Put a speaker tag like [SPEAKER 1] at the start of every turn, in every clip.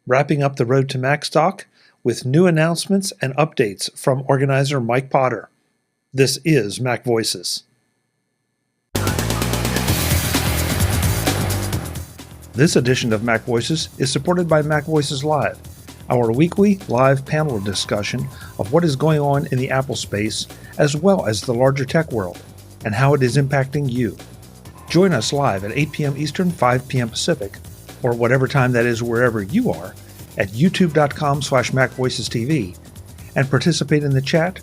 [SPEAKER 1] wrapping up the road to Macstock with new announcements and updates from organizer Mike Potter. This is MacVoices. This edition of MacVoices is supported by MacVoices Live, our weekly live panel discussion of what is going on in the Apple space, as well as the larger tech world, and how it is impacting you. Join us live at 8 p.m. Eastern, 5 p.m. Pacific, or whatever time that is wherever you are, at youtube.com/MacVoicesTV, and participate in the chat,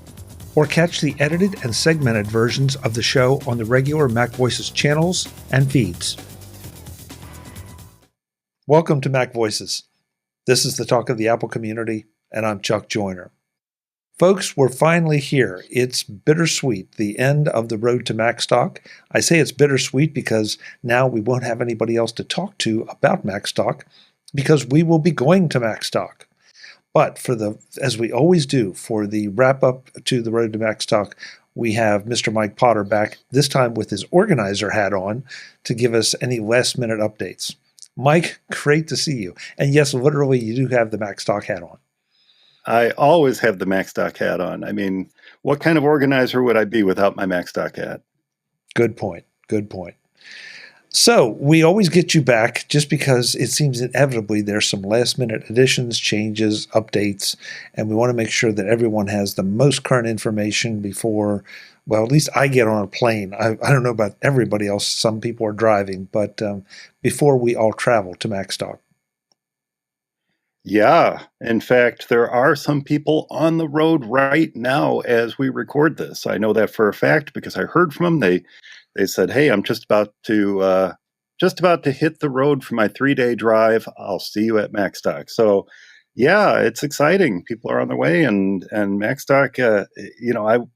[SPEAKER 1] or catch the edited and segmented versions of the show on the regular MacVoices channels and feeds. Welcome to MacVoices. This is the talk of the Apple community, and I'm Chuck Joyner. Folks, we're finally here. It's bittersweet, the end of the road to Macstock. I say it's bittersweet because now we won't have anybody else to talk to about Macstock because we will be going to Macstock. But as we always do, for the wrap-up to the road to Macstock, we have Mr. Mike Potter back, this time with his organizer hat on, to give us any last-minute updates. Mike, great to see you. And yes, literally, you do have the Macstock hat on.
[SPEAKER 2] I always have the Macstock hat on. I mean, what kind of organizer would I be without my Macstock hat?
[SPEAKER 1] Good point. Good point. So we always get you back just because it seems inevitably there's some last-minute additions, changes, updates, and we want to make sure that everyone has the most current information before, well, at least I get on a plane. I don't know about everybody else. Some people are driving, but before we all travel to Macstock.
[SPEAKER 2] Yeah. In fact, there are some people on the road right now as we record this. I know that for a fact because I heard from them. They said, "Hey, I'm just about to hit the road for my 3-day drive. I'll see you at Macstock." So, yeah, it's exciting. People are on their way, and Macstock.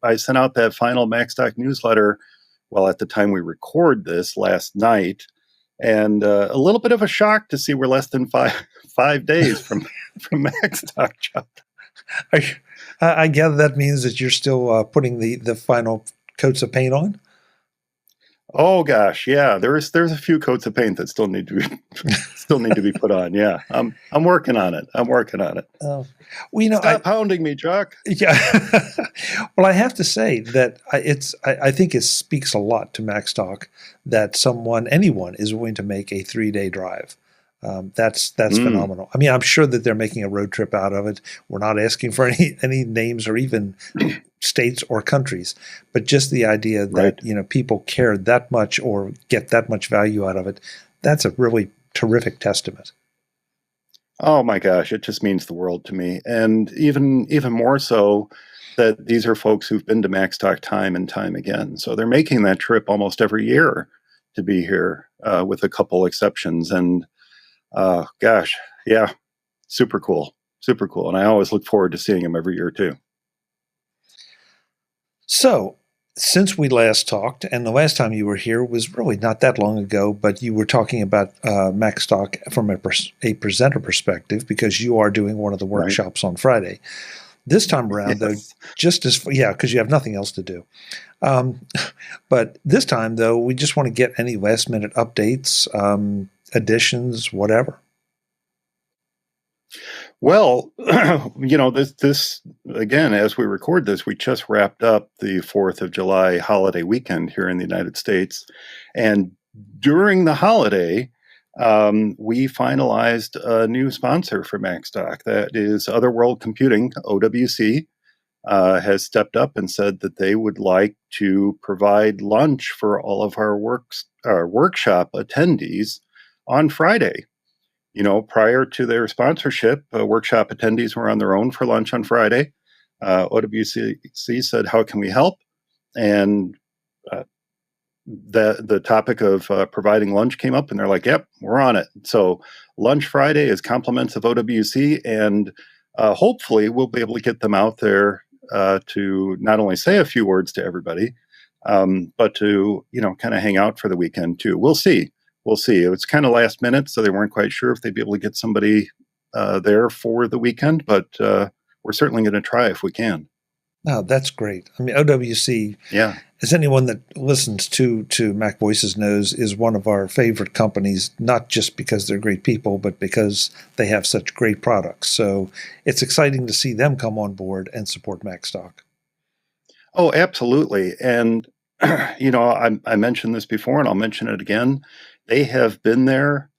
[SPEAKER 2] I sent out that final Macstock newsletter. Well, at the time we record this last night. And a little bit of a shock to see we're less than five days from Macstock, Chuck.
[SPEAKER 1] I gather that means that you're still putting the final coats of paint on?
[SPEAKER 2] Oh gosh, yeah. There's a few coats of paint that still need to be put on. Yeah, I'm working on it.
[SPEAKER 1] Well,
[SPEAKER 2] Stop hounding me, Chuck.
[SPEAKER 1] Yeah. Well, I have to say that I think it speaks a lot to Macstock that anyone is willing to make a 3-day drive. That's phenomenal. I mean, I'm sure that they're making a road trip out of it. We're not asking for any names or even states or countries, but just the idea that, right, people care that much or get that much value out of it. That's a really terrific testament.
[SPEAKER 2] Oh my gosh, it just means the world to me. And even more so that these are folks who've been to Macstock time and time again. So they're making that trip almost every year to be here, with a couple exceptions. And gosh, yeah, super cool. And I always look forward to seeing them every year too. So, since we last talked, and the last time you were here was really not that long ago, but you were talking about Macstock from a presenter perspective because you are doing one of the workshops on Friday. This time around, though, because you have nothing else to do. But this time, though, we just want to get any last-minute updates, additions, whatever. Well, this again, as we record this, we just wrapped up the 4th of July holiday weekend here in the United States. And during the holiday, we finalized a new sponsor for Macstock. That is Otherworld Computing, OWC, has stepped up and said that they would like to provide lunch for all of our workshop attendees on Friday. Prior to their sponsorship, workshop attendees were on their own for lunch on Friday. OWC said, "How can we help?" And the topic of providing lunch came up, and they're like, "Yep, we're on it." So Lunch Friday is compliments of OWC, and hopefully we'll be able to get them out there to not only say a few words to everybody, but to kind of hang out for the weekend too. We'll see. It's kind of last minute, so they weren't quite sure if they'd be able to get somebody there for the weekend, but we're certainly going to try if we can.
[SPEAKER 1] Oh, that's great. I mean, OWC,
[SPEAKER 2] Yeah.
[SPEAKER 1] as anyone that listens to MacVoices knows, is one of our favorite companies, not just because they're great people, but because they have such great products. So it's exciting to see them come on board and support Macstock.
[SPEAKER 2] Oh, absolutely. And, I mentioned this before and I'll mention it again. They have been there,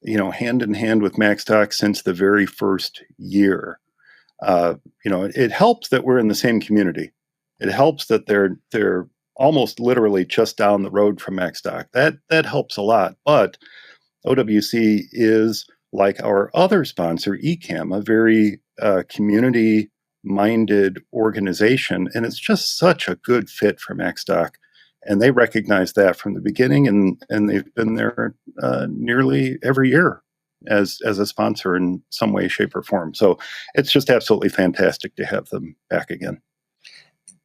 [SPEAKER 2] hand in hand with Macstock since the very first year. It helps that we're in the same community. It helps that they're almost literally just down the road from Macstock. That helps a lot. But OWC is like our other sponsor, eCam, a very community-minded organization, and it's just such a good fit for Macstock. And they recognize that from the beginning, and they've been there nearly every year as a sponsor in some way, shape, or form. So it's just absolutely fantastic to have them back again.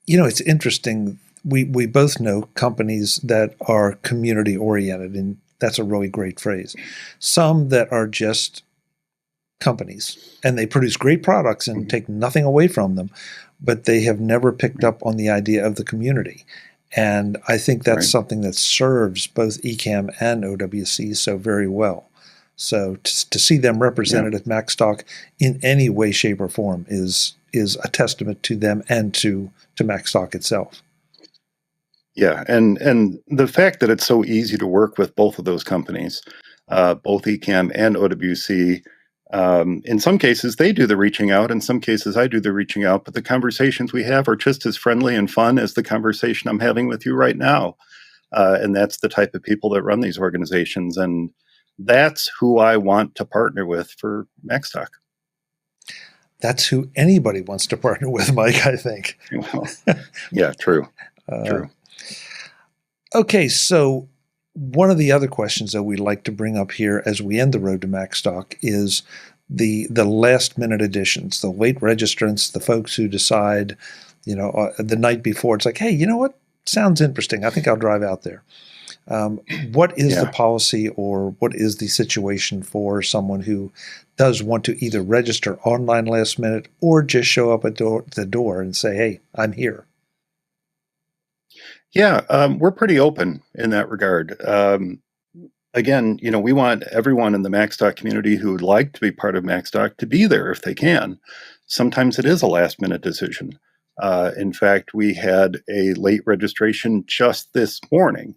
[SPEAKER 1] It's interesting. We both know companies that are community oriented, and that's a really great phrase. Some that are just companies, and they produce great products and take nothing away from them, but they have never picked up on the idea of the community. And I think that's something that serves both eCam and OWC so very well. So to see them represented at Macstock in any way, shape, or form is a testament to them and to Macstock itself.
[SPEAKER 2] Yeah, and the fact that it's so easy to work with both of those companies, both eCam and OWC, in some cases they do the reaching out, in some cases I do the reaching out, but the conversations we have are just as friendly and fun as the conversation I'm having with you right now. And that's the type of people that run these organizations, and that's who I want to partner with for Macstock.
[SPEAKER 1] That's who anybody wants to partner with, Mike, I think.
[SPEAKER 2] Well, yeah, true. True.
[SPEAKER 1] Okay, so one of the other questions that we like to bring up here as we end the road to Macstock is the last minute additions, the late registrants, the folks who decide, the night before, it's like, hey, you know what? Sounds interesting. I think I'll drive out there. What is the policy, or what is the situation for someone who does want to either register online last minute or just show up at the door and say, hey, I'm here?
[SPEAKER 2] Yeah, we're pretty open in that regard. Again, we want everyone in the Macstock community who would like to be part of Macstock to be there if they can. Sometimes it is a last minute decision. In fact, we had a late registration just this morning.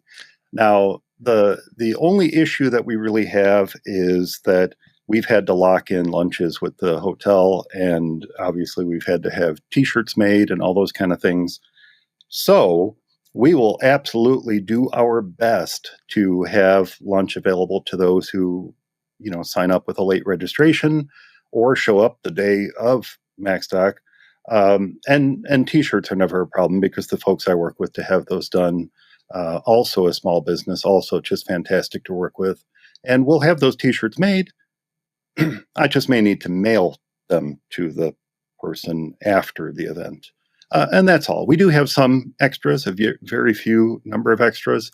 [SPEAKER 2] Now, the only issue that we really have is that we've had to lock in lunches with the hotel, and obviously we've had to have T-shirts made and all those kind of things. So we will absolutely do our best to have lunch available to those who, sign up with a late registration or show up the day of Macstock. And T-shirts are never a problem because the folks I work with to have those done, also a small business, also just fantastic to work with. And we'll have those T-shirts made. I just may need to mail them to the person after the event. And that's all. We do have some extras, a very few number of extras,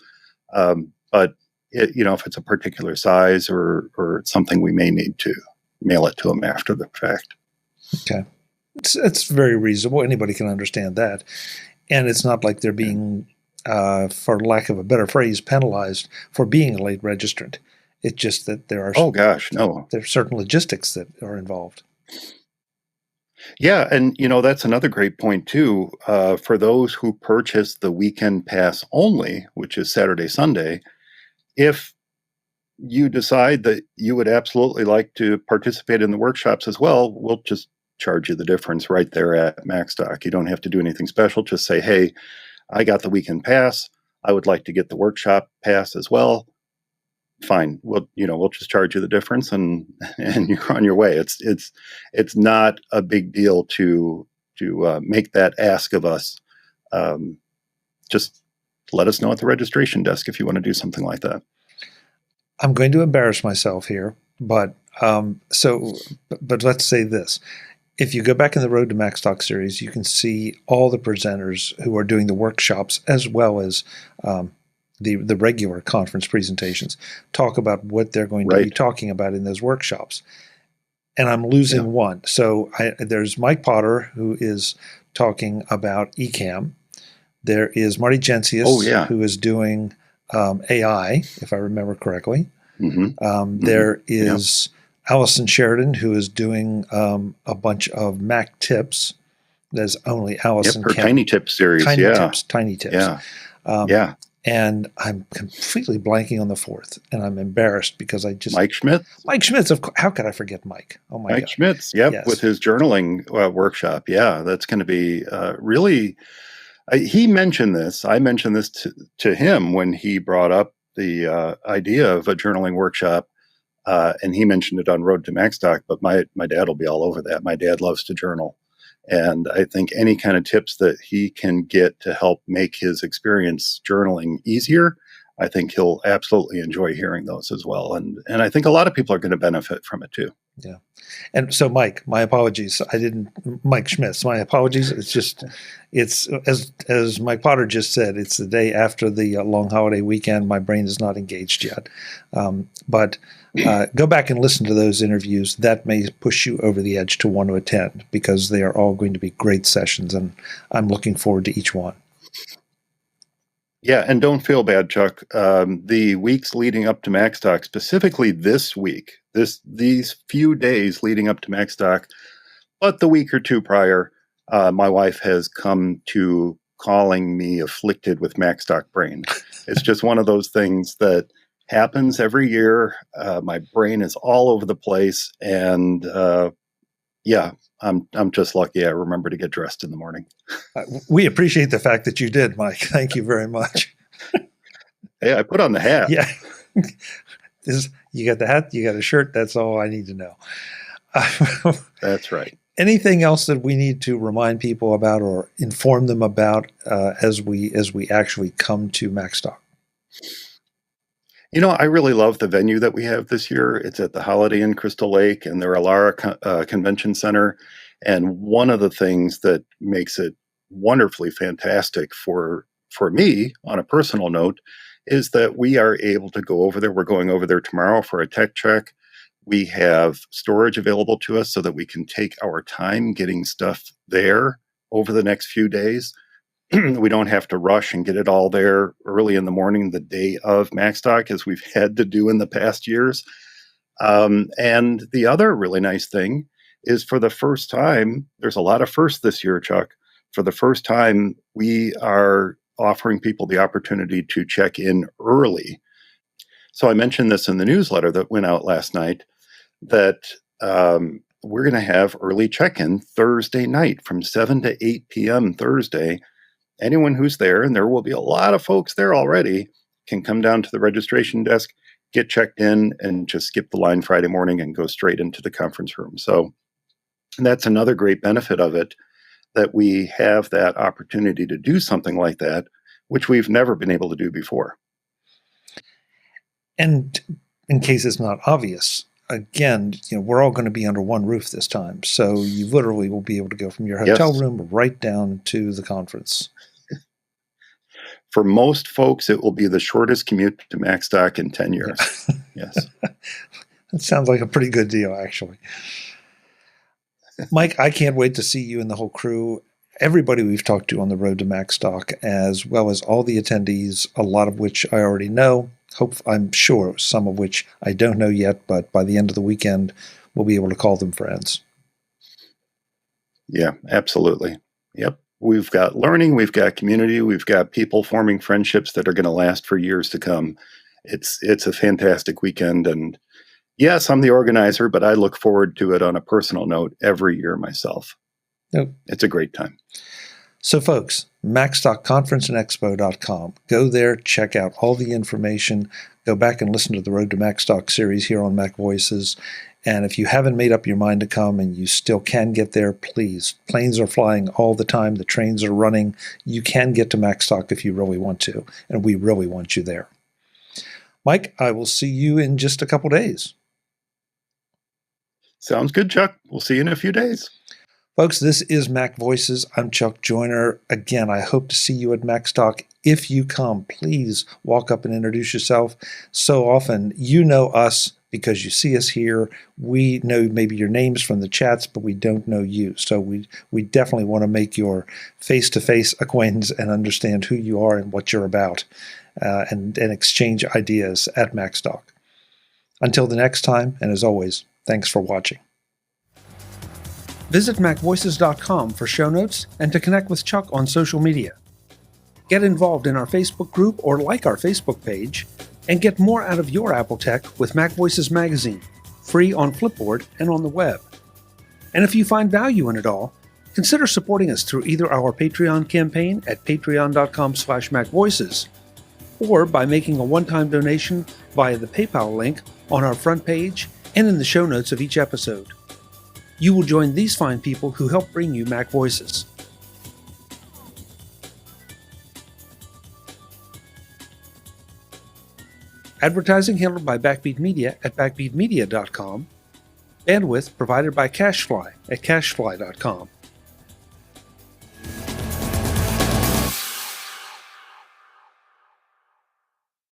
[SPEAKER 2] but if it's a particular size or something, we may need to mail it to them after the fact.
[SPEAKER 1] Okay, it's very reasonable. Anybody can understand that, and it's not like they're being, for lack of a better phrase, penalized for being a late registrant. It's just that there are there are certain logistics that are involved.
[SPEAKER 2] Yeah, and that's another great point too. For those who purchase the weekend pass only, which is Saturday, Sunday, if you decide that you would absolutely like to participate in the workshops as well, we'll just charge you the difference right there at Macstock. You don't have to do anything special. Just say, hey, I got the weekend pass. I would like to get the workshop pass as well. Fine. We'll just charge you the difference and you're on your way. It's not a big deal to make that ask of us. Just let us know at the registration desk if you want to do something like that.
[SPEAKER 1] I'm going to embarrass myself here, but let's say this. If you go back in the Road to Macstock series, you can see all the presenters who are doing the workshops as well as the regular conference presentations talk about what they're going to be talking about in those workshops. And I'm losing one. So there's Mike Potter, who is talking about eCam. There is Marty Gencius, who is doing AI, if I remember correctly. There is Allison Sheridan, who is doing a bunch of Mac tips. There's only Allison.
[SPEAKER 2] Her Tiny Tips series.
[SPEAKER 1] Tiny Tips. And I'm completely blanking on the fourth, and I'm embarrassed because I just... Mike Schmitz, of course. How could I forget Mike? Oh, my God.
[SPEAKER 2] Mike Schmitz, with his journaling workshop. Yeah, that's going to be really... he mentioned this. I mentioned this to him when he brought up the idea of a journaling workshop, and he mentioned it on Road to Macstock, but my dad will be all over that. My dad loves to journal. And I think any kind of tips that he can get to help make his experience journaling easier, I think he'll absolutely enjoy hearing those as well. And I think a lot of people are going to benefit from it too.
[SPEAKER 1] Yeah. And so, Mike, my apologies. Mike Schmitz, my apologies. It's as Mike Potter just said, it's the day after the long holiday weekend. My brain is not engaged yet. But go back and listen to those interviews. That may push you over the edge to want to attend, because they are all going to be great sessions, and I'm looking forward to each one.
[SPEAKER 2] Yeah, and don't feel bad, Chuck. The weeks leading up to Macstock, specifically this week, these few days leading up to Macstock, but the week or two prior, my wife has come to calling me afflicted with Macstock brain. It's just one of those things that happens every year. My brain is all over the place, and I'm just lucky I remember to get dressed in the morning.
[SPEAKER 1] We appreciate the fact that you did, Mike. Thank you very much.
[SPEAKER 2] Hey, I put on the hat.
[SPEAKER 1] Yeah. You got the hat, you got a shirt. That's all I need to know.
[SPEAKER 2] That's right.
[SPEAKER 1] Anything else that we need to remind people about or inform them about as we actually come to Macstock?
[SPEAKER 2] You know, I really love the venue that we have this year. It's at the Holiday Inn Crystal Lake and the Alara Convention Center. And one of the things that makes it wonderfully fantastic for me, on a personal note, is that we are able to go over there. We're going over there tomorrow for a tech check. We have storage available to us so that we can take our time getting stuff there over the next few days. We don't have to rush and get it all there early in the morning, the day of Macstock, as we've had to do in the past years. And the other really nice thing is, for the first time, there's a lot of firsts this year, Chuck. For the first time, we are offering people the opportunity to check in early. So I mentioned this in the newsletter that went out last night, that we're going to have early check-in Thursday night from 7 to 8 p.m. Thursday. Anyone who's there, and there will be a lot of folks there already, can come down to the registration desk, get checked in, and just skip the line Friday morning and go straight into the conference room. So that's another great benefit of it, that we have that opportunity to do something like that, which we've never been able to do before.
[SPEAKER 1] And in case it's not obvious, again, we're all going to be under one roof this time. So you literally will be able to go from your hotel room right down to the conference.
[SPEAKER 2] For most folks, it will be the shortest commute to Macstock in 10 years. Yes.
[SPEAKER 1] That sounds like a pretty good deal, actually. Mike, I can't wait to see you and the whole crew, everybody we've talked to on the road to Macstock, as well as all the attendees, a lot of which I already know. I'm sure some of which I don't know yet, but by the end of the weekend, we'll be able to call them friends.
[SPEAKER 2] Yeah, absolutely. Yep. We've got learning, we've got community, we've got people forming friendships that are going to last for years to come. It's a fantastic weekend. And yes, I'm the organizer, but I look forward to it on a personal note every year myself.
[SPEAKER 1] Yep.
[SPEAKER 2] It's a great time.
[SPEAKER 1] So folks, Macstock Conference and Expo.com. Go there, check out all the information, go back and listen to the Road to Macstock series here on MacVoices. And if you haven't made up your mind to come and you still can get there, please. Planes are flying all the time. The trains are running. You can get to Macstock if you really want to, and we really want you there. Mike, I will see you in just a couple days.
[SPEAKER 2] Sounds good, Chuck. We'll see you in a few days.
[SPEAKER 1] Folks, this is MacVoices. I'm Chuck Joyner. Again, I hope to see you at Macstock. If you come, please walk up and introduce yourself. So often, you know us because you see us here. We know maybe your names from the chats, but we don't know you. So we definitely want to make your face-to-face acquaintance and understand who you are and what you're about, and exchange ideas at Macstock. Until the next time, and as always, thanks for watching. Visit MacVoices.com for show notes and to connect with Chuck on social media. Get involved in our Facebook group or like our Facebook page, and get more out of your Apple tech with MacVoices magazine, free on Flipboard and on the web. And if you find value in it all, consider supporting us through either our Patreon campaign at patreon.com/MacVoices, or by making a one-time donation via the PayPal link on our front page and in the show notes of each episode. You will join these fine people who help bring you MacVoices. Advertising handled by Backbeat Media at backbeatmedia.com. Bandwidth provided by CacheFly at cachefly.com.